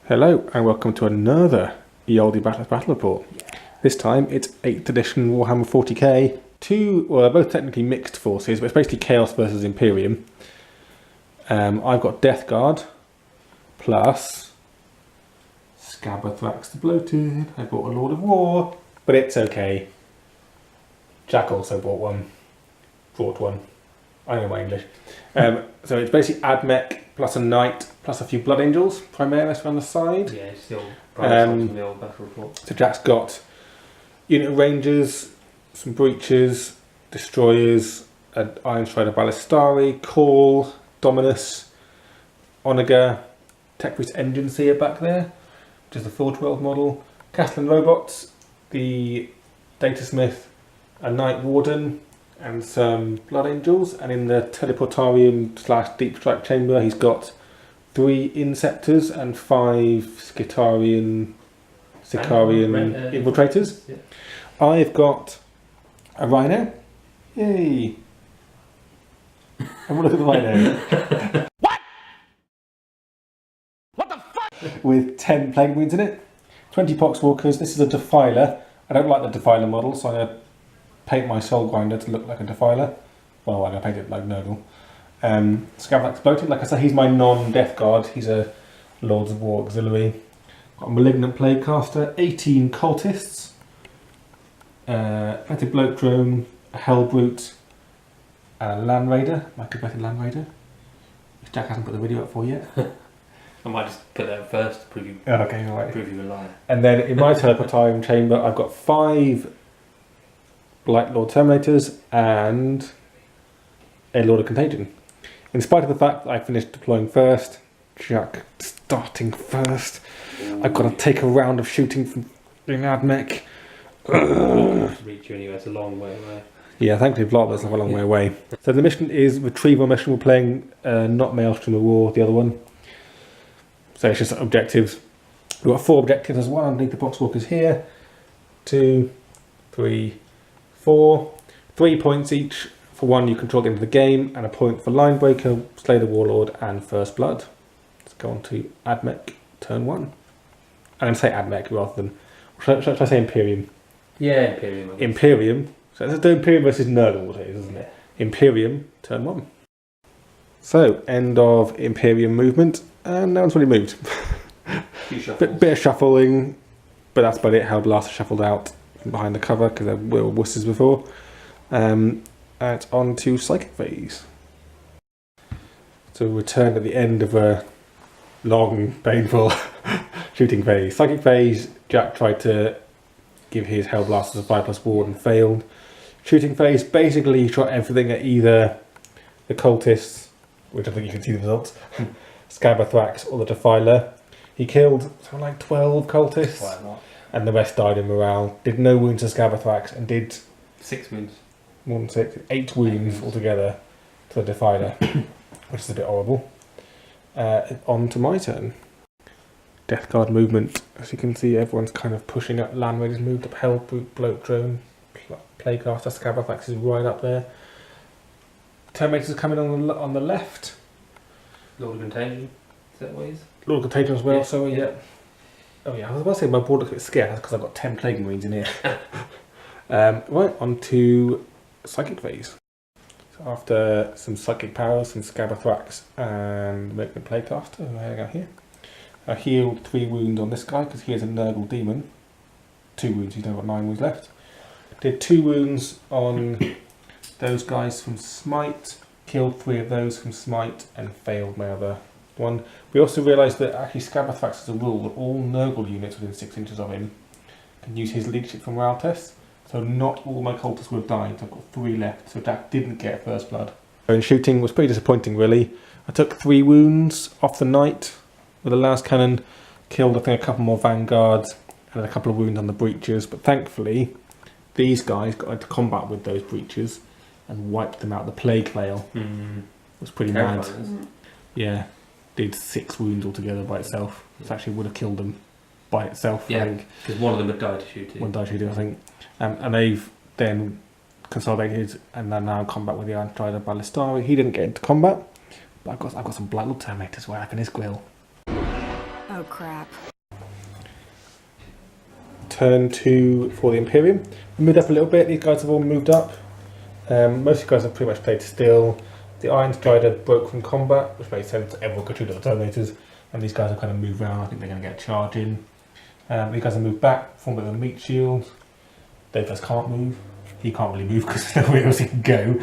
Hello and welcome to another Olde Battle Report. This time it's 8th edition Warhammer 40k. They're both technically mixed forces, but it's basically Chaos versus Imperium. I've got Death Guard plus Scabathrax the Bloated. I bought a Lord of War, but it's okay. Jack also bought one. I know my English. So it's basically Admech plus a Knight plus a few Blood Angels, Primaris on the side. Yeah, it's still from the old battle report. So Jack's got unit of Rangers, some Breaches, Destroyers, an Iron Strider Ballistari, Call, Dominus, Onager, Tech Priest Engine Seer back there, which is the 412 model, Castellan Robots, the Datasmith, a Night Warden, and some Blood Angels. And in the Teleportarium / Deep Strike Chamber, he's got 3 Inceptors and 5 Sicarian Infiltrators. Yeah. I've got a Rhino. Yay! And look at the Rhino. What the fuck? With 10 Plague Wounds in it. 20 Poxwalkers. This is a Defiler. I don't like the Defiler model, so I'm going to paint my Soul Grinder to look like a Defiler. Well, I'm going to paint it like Nurgle. Scabathrax Bloated, like I said, he's my non-Death Guard. He's a Lords of War Auxiliary. Got a Malignant Plaguecaster, 18 Cultists, Petted Bloat Drone, a Hellbrute, and a Land Raider, my Petted Land Raider, which Jack hasn't put the video up for yet. I might just put that first to prove you, okay, all right. prove you a liar. And then in my Teleportarium chamber, I've got 5 Blight Lord Terminators and a Lord of Contagion. In spite of the fact that I finished deploying first, Jack starting first, I've got to take a round of shooting from Admech. To reach you anyway, it's a long way away. Yeah, thankfully Vlotler's a long way away. So the mission is Retrieval mission. We're playing not Maelstrom of War, the other one. So it's just objectives. We've got 4 objectives. There's 1 underneath the Poxwalkers here. 2, 3, 4. 3 points each for 1 you control at the end of the game, and a point for Linebreaker, Slay the Warlord, and First Blood. Let's go on to Admech, turn 1. I'm going to say Admech rather than... Should I say Imperium? Yeah, Imperium. Imperium. So let's do Imperium versus Nurgle, what it is, isn't it? Imperium, turn 1. So, end of Imperium movement, and no one's really moved. bit of shuffling, but that's about it. Hellblaster shuffled out from behind the cover because there were wusses before. And it's on to Psychic Phase. So we returned at the end of a long, painful shooting phase. Psychic Phase, Jack tried to give his Hellblasters a 5+ ward and failed. Shooting Phase, basically he shot everything at either the Cultists, which I think you can see the results, Scabathrax or the Defiler. He killed something like 12 Cultists, and the rest died in morale. Did no wounds to Scabathrax and did 6 wounds. More than 6, 8 wounds altogether to the Defiler, which is a bit horrible. On to my turn. Death Guard movement. As you can see, everyone's kind of pushing up. Land Raiders moved up. Hellbrute, Bloat Drone, Plaguecaster, Scabathrax is right up there. Terminators coming on the left. Lord of Contagion. Is that what it is? Lord of Contagion as well. Yeah. So yeah. Oh yeah, I was about to say my board looks a bit scared. That's because I've got 10 Plague Marines in here. Right, on to Psychic Phase. So after some Psychic Powers, some Scabathrax and Malignant Plaguecaster, who I got here. I healed 3 wounds on this guy because he is a Nurgle demon. 2 wounds, he's now got 9 wounds left. Did 2 wounds on those guys from Smite, killed 3 of those from Smite, and failed my other one. We also realised that actually Scabathrax has a rule that all Nurgle units within 6 inches of him can use his leadership for morale tests. So not all my cultists would have died, so I've got 3 left, so Jack didn't get First Blood. And shooting was pretty disappointing really. I took 3 wounds off the Knight with the last cannon, killed I think a couple more Vanguards, and a couple of wounds on the Breaches, but thankfully these guys got into combat with those Breaches and wiped them out. The Plague Veil was pretty mad. Yeah, did 6 wounds altogether by itself. It actually would have killed them by itself, I think. Because one of them had died to shooting. One died shooting, I think. And they've then consolidated and they're now in combat with the Iron Strider Ballistari. He didn't get into combat, but I've got some Blight Lord Terminators right up in his grill. Oh crap. Turn 2 for the Imperium. We moved up a little bit. These guys have all moved up. Most of you guys have pretty much played still. The Iron Strider broke from combat, which makes sense. Everyone could shoot at the Terminators, and these guys have kind of moved around. I think they're going to get a charge in. These guys have moved back, formed a bit of a meat shield. Davis can't move. He can't really move because there's nowhere else he can go.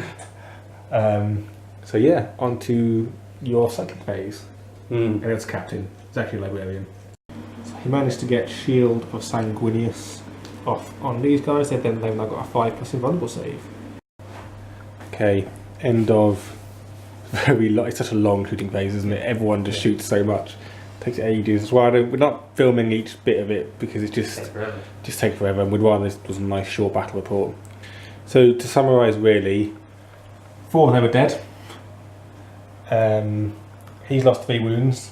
So yeah, on to your psychic phase. And it's Captain. It's actually a librarian. So he managed to get Shield of Sanguinius off on these guys. They've now got a 5+ invulnerable save. Okay, end of it's such a long shooting phase, isn't it? Everyone just shoots so much. It takes ages. Well, we're not filming each bit of it because it just takes forever, and we'd rather this was a nice short battle report. So to summarise, really, 4 of them are dead. He's lost 3 wounds,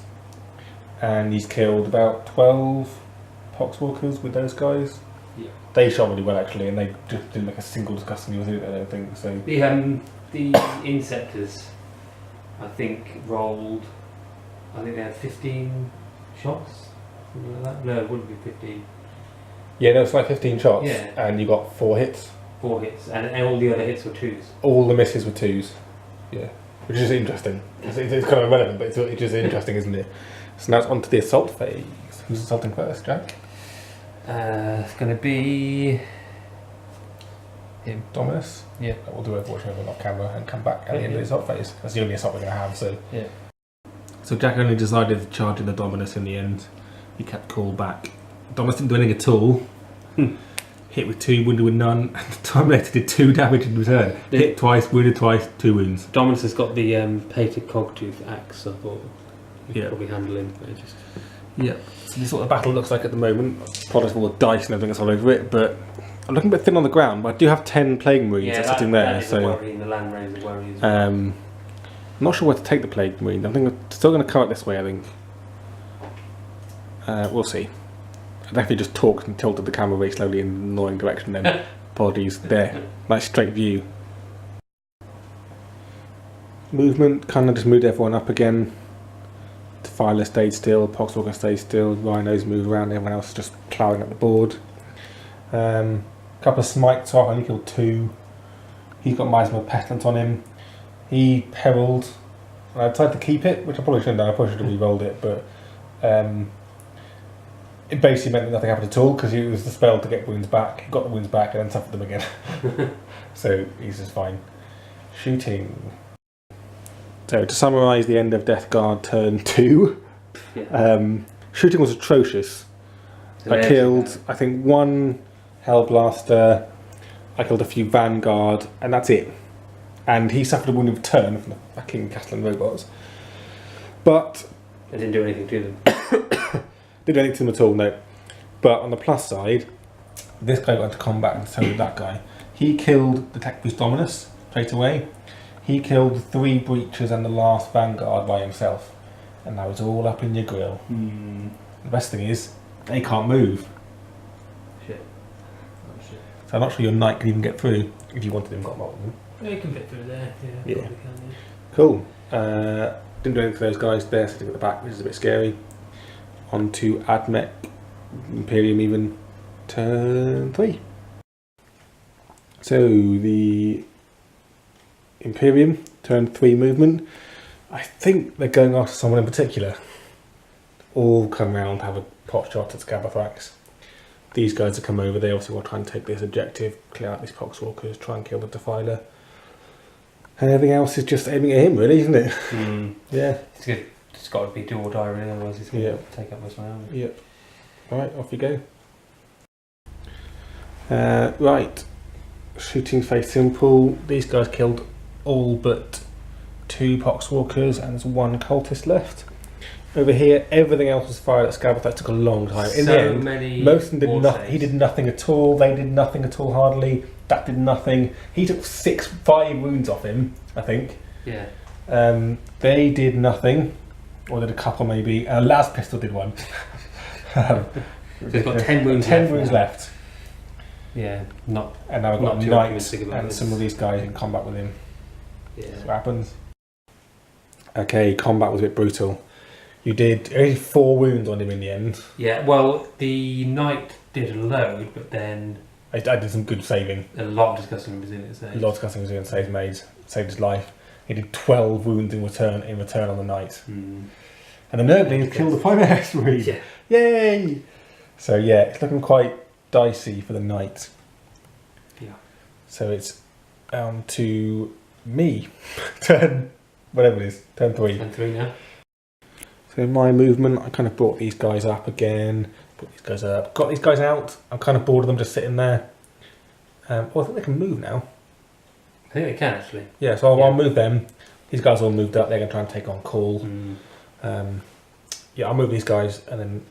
and he's killed about 12 Poxwalkers with those guys. Yeah. They shot really well actually, and they just didn't make a single disgusting use of it, I don't think. So the Inceptors, I think, rolled. I think they had 15 shots, something like that. No, it wouldn't be 15. Yeah, no, it's like 15 shots, yeah. And you got 4 hits. 4 hits, and all the other hits were 2s. All the misses were 2s. Yeah, which is interesting. It's kind of irrelevant, but it's just interesting, isn't it? So now it's on to the assault phase. Who's assaulting first, Jack? It's going to be him. Dominus? Yeah. We'll do Overwatch over off camera and come back at the end of the assault phase. That's the only assault we're going to have, so... Yeah. So Jack only decided to charge in the Dominus in the end. He kept call back. Dominus didn't do anything at all. Hit with 2, wounded with none, and the Terminator did 2 damage in return. Hit twice, wounded twice, 2 wounds. Dominus has got the painted cogtooth axe, I thought. You could probably handle him. Just... Yeah. So this is what the battle looks like at the moment. Apologies for all the dice and everything that's all over it, but I'm looking a bit thin on the ground, but I do have 10 Plague Marines sitting there. That is a worry, and the Land Raiders worry as well. I'm not sure where to take the Plague Marine. I think we're still going to come this way, I think. We'll see. I definitely just talked and tilted the camera very slowly in an annoying direction then. Apologies. There. Nice straight view. Movement, kind of just moved everyone up again. Defiler stayed still, Poxwalker stayed still, Rhinos moved around, everyone else just ploughing up the board. A couple of smites off, only killed 2. He's got Miasma Pestilence on him. He perilled, and I decided to keep it, which I probably shouldn't have done. I probably should have re-rolled it, but it basically meant that nothing happened at all because it was the spell to get wounds back. He got the wounds back and then suffered them again. So he's just fine. Shooting. So to summarise the end of Death Guard turn 2, shooting was atrocious. I killed, I think, 1 Hellblaster, I killed a few Vanguard, and that's it. And he suffered a wound in return from the fucking Castellan robots. But... They didn't do anything to them. Didn't do anything to them at all, no. But on the plus side, this guy got into combat and so did that guy. He killed the Tech Boost Dominus straight away. He killed 3 Breachers and the last Vanguard by himself. And that was all up in your grill. The best thing is, they can't move. Shit. Oh, shit. So I'm not sure your knight can even get through if you wanted him got multiple. Yeah, you can fit through there. Yeah. Can, yeah. Cool. Didn't do anything for those guys there sitting at the back, which is a bit scary. On to Admech, Imperium even, turn 3. So the Imperium, turn 3 movement. I think they're going after someone in particular. All come round, have a pot shot at Scabathrax. These guys have come over, they obviously want to try and take this objective, clear out these Poxwalkers, try and kill the Defiler. And everything else is just aiming at him, really, isn't it? Yeah. It's good. It's got to be do or die, really, otherwise he's going to take up most of my army. Yep. Right, off you go. Right. Shooting phase simple. These guys killed all but 2 Poxwalkers and there's 1 cultist left. Over here, everything else was fired at Scabathrax. That took a long time. In the end, most of them did nothing. He did nothing at all. They did nothing at all, hardly. That did nothing. He took 5 wounds off him, I think. Yeah. They did nothing. Or did a couple, maybe. Last Pistol did 1. So he's got 10 wounds 10 wounds left. Yeah, not. And now we've got Knight and some of these guys in combat with him. Yeah. That's what happens. Okay, combat was a bit brutal. You did only 4 wounds on him in the end. Yeah, well, the knight did a load, but then I did some good saving. a lot of discussing resilience there. A lot of discussing resilience saves made, saved his life. He did 12 wounds in return on the knight. Mm. And the Nurgle killed the Primaris for me. Yeah. Yay! So yeah, it's looking quite dicey for the knight. Yeah. So it's to me. Turn, whatever it is, turn 3. Turn 3 now. So in my movement, I kind of brought these guys up again. Put these guys up. Got these guys out. I'm kind of bored of them just sitting there. I think they can move now. I think they can actually. Yeah, so I'll move them. These guys all moved up. They're going to try and take on Call. Yeah, I'll move these guys and then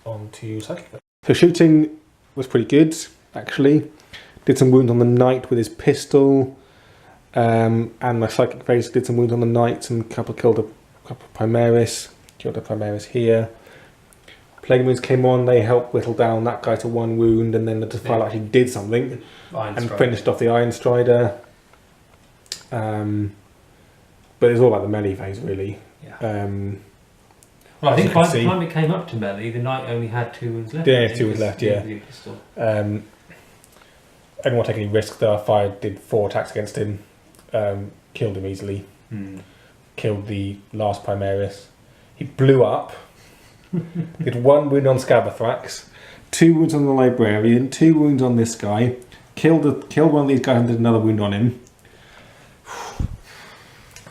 on to Psychic. So shooting was pretty good, actually. Did some wounds on the knight with his pistol. And my Psychic Phase did some wounds on the knight and killed a couple of Primaris. Killed a Primaris here. Plague Wounds came on, they helped whittle down that guy to 1 wound, and then the Defiler actually did something and finished off the Iron Strider. But it's all about the melee phase, really. Yeah. Well, I think by the time it came up to melee, the knight only had 2 wounds left. Yeah, 2 wounds left, yeah. I didn't want to take any risks though. I did 4 attacks against him. Killed him easily. Killed the last Primaris. He blew up. Did 1 wound on Scabathrax, 2 wounds on the Librarian, 2 wounds on this guy. Killed one of these guys and did another wound on him.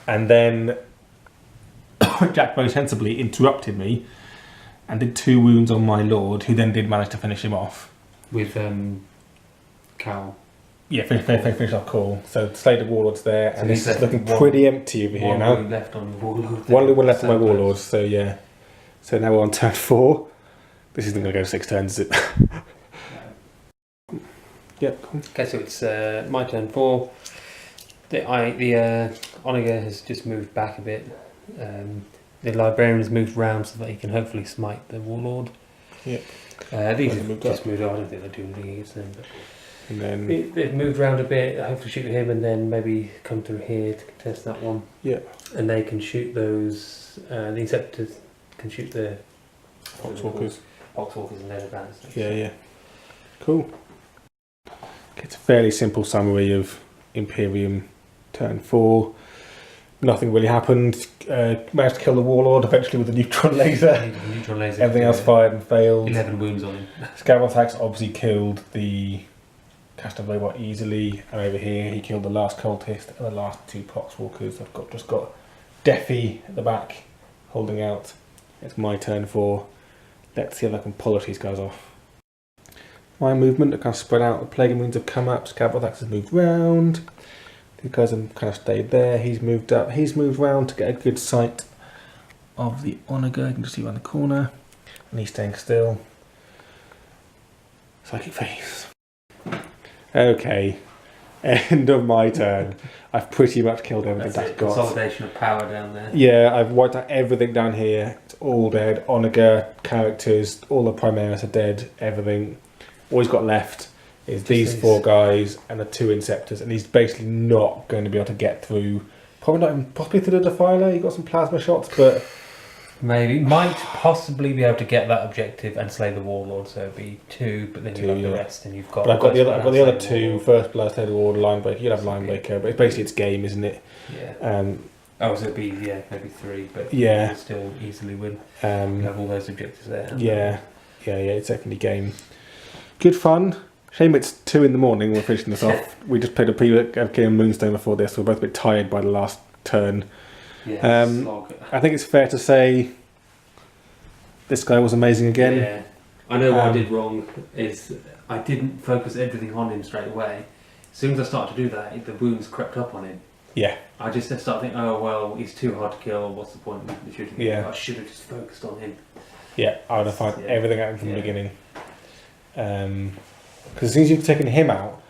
And then Jack very sensibly interrupted me and did 2 wounds on my lord, who then did manage to finish him off. With Cal. Yeah, finish off Call. So slayed the warlords there, so and this is looking pretty empty over here now. 1 wound left on your warlord. 1 wound left on my warlords, so yeah. So now we're on turn 4. This isn't going to go 6 turns, is it? Yep. Cool. Okay, so it's my turn 4. The Onager has just moved back a bit. The Librarian has moved round so that he can hopefully smite the warlord. Yep. These have just moved on. I don't think they're doing anything against them. But and then they've moved round a bit. Hopefully shoot him and then maybe come through here to contest that one. Yeah. And they can shoot those. The Inceptors can shoot the Poxwalkers. Poxwalkers and their advance. Yeah. Cool. It's a fairly simple summary of Imperium turn 4. Nothing really happened. Managed to kill the warlord eventually with a neutron laser. Everything else fired and failed. 11 wounds on him. Scabathrax obviously killed the caster robot easily, and over here he killed the last cultist and the last 2 Poxwalkers. I've just got Deafy at the back holding out. It's my turn 4. Let's see if I can polish these guys off. My movement, I kind of spread out. The Plague Wounds have come up. Scabathrax has moved round. These guys have kind of stayed there. He's moved up. He's moved round to get a good sight of the Onager. You can just see around the corner. And he's staying still. Psychic Phase. Okay. End of my turn. I've pretty much killed everything that's got. Consolidation of power down there. Yeah, I've wiped out everything down here. It's all dead. Onager, characters, all the Primaris are dead. Everything. All he's got left is these 4 guys and the 2 Inceptors, and he's basically not going to be able to get through. Possibly through the Defiler. He got some plasma shots, but maybe might possibly be able to get that objective and slay the warlord. So it'd be 2, but then you've got the rest, and you've got. But I've got the other 2. First Blood, slay the warlord, Linebreaker. You'd have Linebreaker, but basically it's game, isn't it? Yeah. So it'd be maybe 3, but yeah, you'll still easily win. You have all those objectives there. Yeah. It's definitely game. Good fun. Shame it's 2 in the morning. We're finishing this off. We just played a game of Moonstone before this. We're both a bit tired by the last turn. Yeah, I think it's fair to say this guy was amazing again. Yeah, I know what I did wrong is I didn't focus everything on him straight away. As soon as I started to do that, the wounds crept up on him. Yeah. I just started thinking, oh well, he's too hard to kill. What's the point of shooting him? Yeah. I should have just focused on him. Yeah, I would have fired everything at him from the beginning. Because as soon as you've taken him out,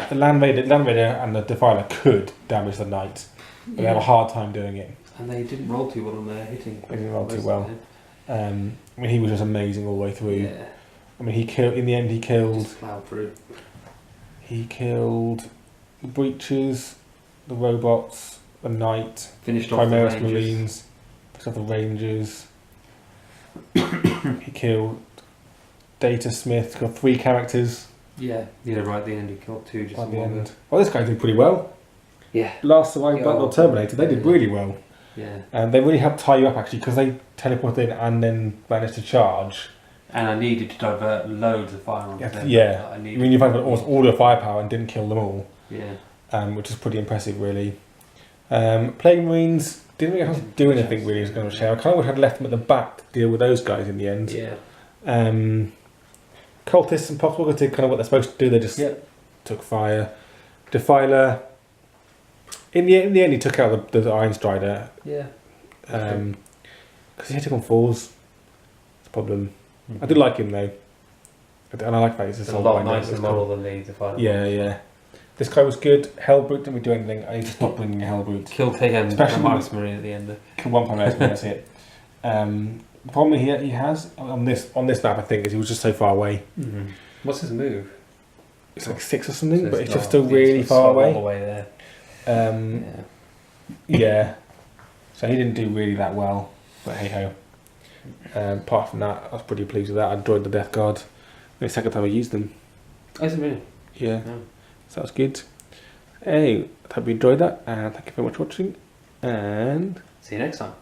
the Land Raider and the Defiler could damage the Knight, but they have a hard time doing it. And they didn't roll too well on their hitting. They didn't roll too well. I mean, he was just amazing all the way through. Yeah. I mean, he killed. In the end, he killed. Just plowed through. He killed the Breaches, the robots, the Knight, finished off the Primaris Rangers. Marines, because of the Rangers. He killed Data Smith, got 3 characters Yeah, right at the end he killed 2 just at the a end. moment. Well, this guy did pretty well. Yeah. Last Surviving Yeah, Battle of Terminator, they did yeah. really well. Yeah. And they really helped tie you up actually because they teleported in and then managed to charge. And I needed to divert loads of fire onto them. Yeah. I I needed mean, you've had almost all your firepower and didn't kill them all, Yeah. which is pretty impressive, really. Plague Marines didn't really have to do anything really. I was going to say, I kind of wish I'd left them at the back to deal with those guys in the end. Yeah. Cultists and Poxwalkers did kind of what they're supposed to do. They just took fire. Defiler. In the end, he took out the Iron Strider. Yeah. Because he hit him on 4s. It's a problem. I did like him though. And I like that he's It's a lot nicer model than the Defiler. Yeah. This guy was good. Hellbrute didn't do anything. I need to stop bringing Hellbrute. Killed him, Especially Marcus Marine at the end. Kill one Primaris, that's it. The problem he has on this map, I think, is he was just so far away. Mm-hmm. What's his move? It's like 6 or something, So but it's not- just still it's really just far all away. the way there. Yeah. So he didn't do really that well, but hey ho. Apart from that, I was pretty pleased with that. I enjoyed the Death Guard. The second time I used them. Oh, is it really? Yeah. Yeah. So that was good. Hey, I hope you enjoyed that, and thank you very much for watching. And See you next time.